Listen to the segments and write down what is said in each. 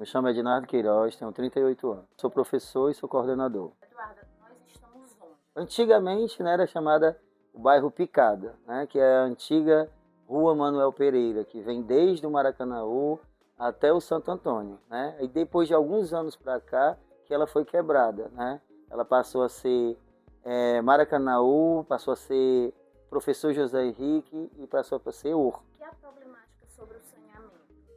Me chamo Ednardo Queiroz, tenho 38 anos. Sou professor e sou coordenador. Eduarda, nós estamos onde? Antigamente, né, era chamada o bairro Picada, né, que é a antiga Rua Manuel Pereira, que vem desde o Maracanaú até o Santo Antônio, né? E depois de alguns anos para cá, que ela foi quebrada, né? Ela passou a ser Maracanaú, passou a ser Professor José Henrique e passou a ser Horto. Que é a problemática sobre o saneamento?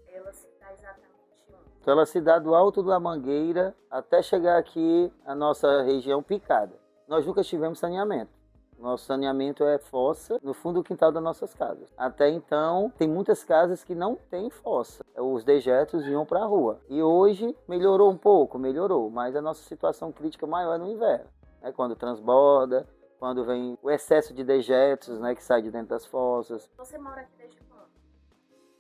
Ela se dá exatamente onde? Então ela se dá do Alto da Mangueira até chegar aqui a nossa região Picada. Nós nunca tivemos saneamento. Nosso saneamento é fossa no fundo do quintal das nossas casas. Até então, tem muitas casas que não tem fossa. Os dejetos iam para a rua. E hoje melhorou um pouco, melhorou. Mas a nossa situação crítica maior é no inverno. Né? Quando transborda, quando vem o excesso de dejetos, né, que sai de dentro das fossas. Você mora aqui desde quando?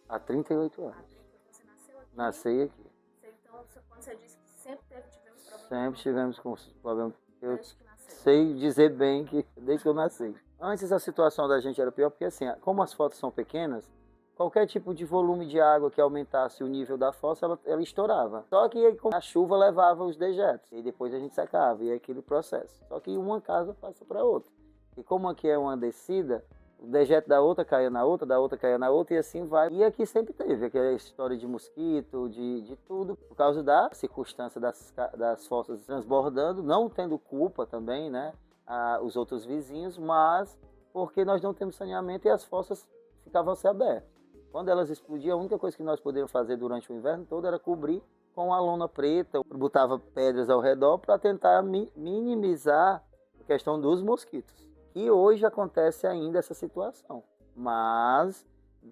Há 38 anos. Você nasceu aqui? Nasci aqui. Então, quando você disse que sempre tivemos problemas? Sempre tivemos com problemas. Eu Desde que nasceu? sei dizer bem que desde que eu nasci. Antes a situação da gente era pior porque assim, como as fossas são pequenas, qualquer tipo de volume de água que aumentasse o nível da fossa, ela estourava. Só que aí, a chuva levava os dejetos e depois a gente secava e é aquele processo. Só que uma casa passa para outra. E como aqui é uma descida, o dejeto da outra caia na outra, da outra caia na outra e assim vai. E aqui sempre teve aquela história de mosquito, de tudo, por causa da circunstância das fossas transbordando, não tendo culpa também, né, os outros vizinhos, mas porque nós não temos saneamento e as fossas ficavam se abertas. Quando elas explodiam, a única coisa que nós podíamos fazer durante o inverno todo era cobrir com a lona preta, botava pedras ao redor para tentar minimizar a questão dos mosquitos. E hoje acontece ainda essa situação, mas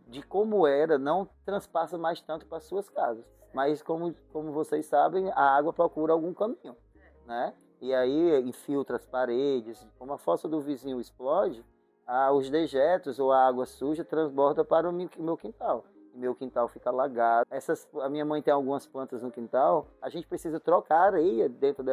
de como era, não transpassa mais tanto para as suas casas. Mas como vocês sabem, a água procura algum caminho, né? E aí infiltra as paredes, como a fossa do vizinho explode, os dejetos ou a água suja transborda para o meu quintal. E meu quintal fica alagado. A minha mãe tem algumas plantas no quintal, a gente precisa trocar areia dentro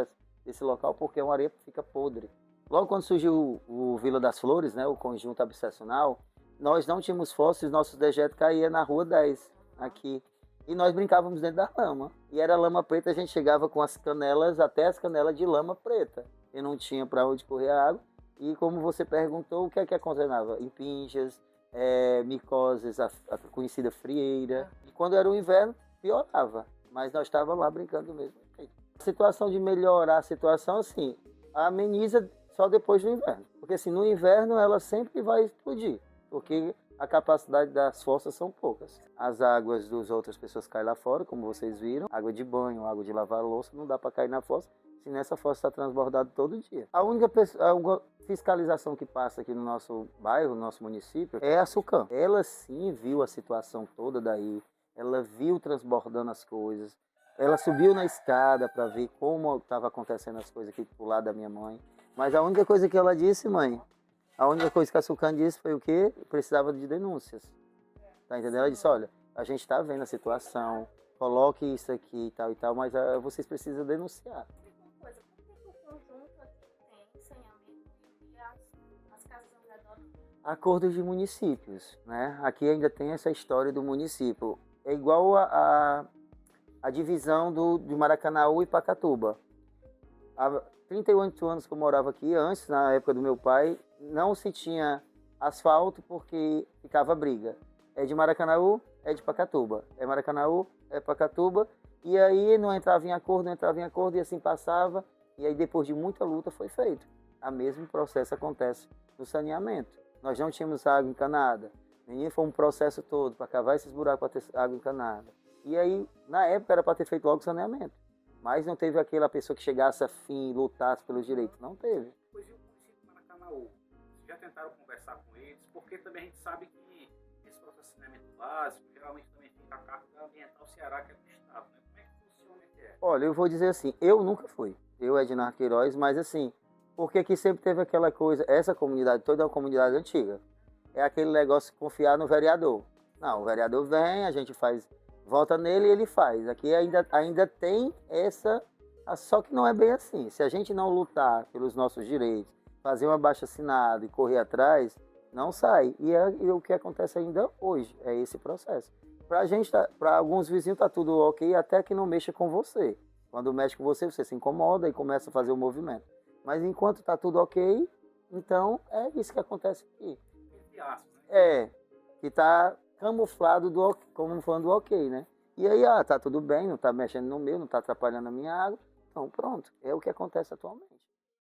desse local porque a areia fica podre. Logo quando surgiu o Vila das Flores, né, o conjunto habitacional, nós não tínhamos fósseis, nossos dejetos caíam na Rua 10, aqui. E nós brincávamos dentro da lama. E era lama preta, a gente chegava com as canelas, até as canelas de lama preta. E não tinha para onde correr a água. E como você perguntou, o que é que acontecia? Impinjas, micoses, a conhecida frieira. E quando era o inverno, piorava. Mas nós estávamos lá brincando mesmo. A situação de melhorar a situação, assim, ameniza só depois do inverno. Porque assim, no inverno ela sempre vai explodir, porque a capacidade das fossas são poucas. As águas das outras pessoas caem lá fora, como vocês viram. Água de banho, água de lavar louça, não dá para cair na fossa, se nessa fossa está transbordada todo dia. A única fiscalização que passa aqui no nosso bairro, no nosso município, é a SUCAM. Ela sim viu a situação toda daí, ela viu transbordando as coisas, ela subiu na escada para ver como estava acontecendo as coisas aqui pro lado da minha mãe. Mas a única coisa que ela disse, mãe, a única coisa que a SUCAM disse foi o quê? Precisava de denúncias. Tá entendendo? Ela disse, olha, a gente está vendo a situação, coloque isso aqui e tal, mas vocês precisam denunciar. Uma coisa, por que o conjunto aqui tem saneamento e as casas ao redor não? Acordos de municípios, né? Aqui ainda tem essa história do município. É igual a divisão de Maracanaú e Pacatuba. Há 38 anos que eu morava aqui, antes, na época do meu pai, não se tinha asfalto porque ficava briga. É de Maracanaú, é de Pacatuba. É Maracanaú, é Pacatuba. E aí não entrava em acordo, e assim passava. E aí depois de muita luta foi feito. O mesmo processo acontece no saneamento. Nós não tínhamos água encanada. E foi um processo todo para cavar esses buracos para ter água encanada. E aí, na época, era para ter feito logo saneamento. Mas não teve aquela pessoa que chegasse a fim e lutasse pelos direitos. Não teve. Pois e o município de Maracanaú? Já tentaram conversar com eles? Porque também a gente sabe que esse processo de saneamento básico geralmente também fica a cargo da Ambiental Ceará, que é do Estado. Né? Como é que funciona que é? Olha, eu vou dizer assim, eu nunca fui. Eu, Ednardo Queiroz, mas assim, porque aqui sempre teve aquela coisa, essa comunidade toda é uma comunidade antiga. É aquele negócio de confiar no vereador. Não, o vereador vem, a gente vota nele e ele faz. Aqui ainda tem essa, só que não é bem assim. Se a gente não lutar pelos nossos direitos, fazer um abaixo-assinado e correr atrás, não sai. E é o que acontece ainda hoje, é esse processo. Pra gente, pra alguns vizinhos tá tudo ok, até que não mexa com você. Quando mexe com você, você se incomoda e começa a fazer o movimento. Mas enquanto tá tudo ok, então é isso que acontece aqui. Entre aspas, né? É, que tá camuflado como falando do ok, né? E aí, tá tudo bem, não tá mexendo no meu, não tá atrapalhando a minha água. Então pronto, é o que acontece atualmente.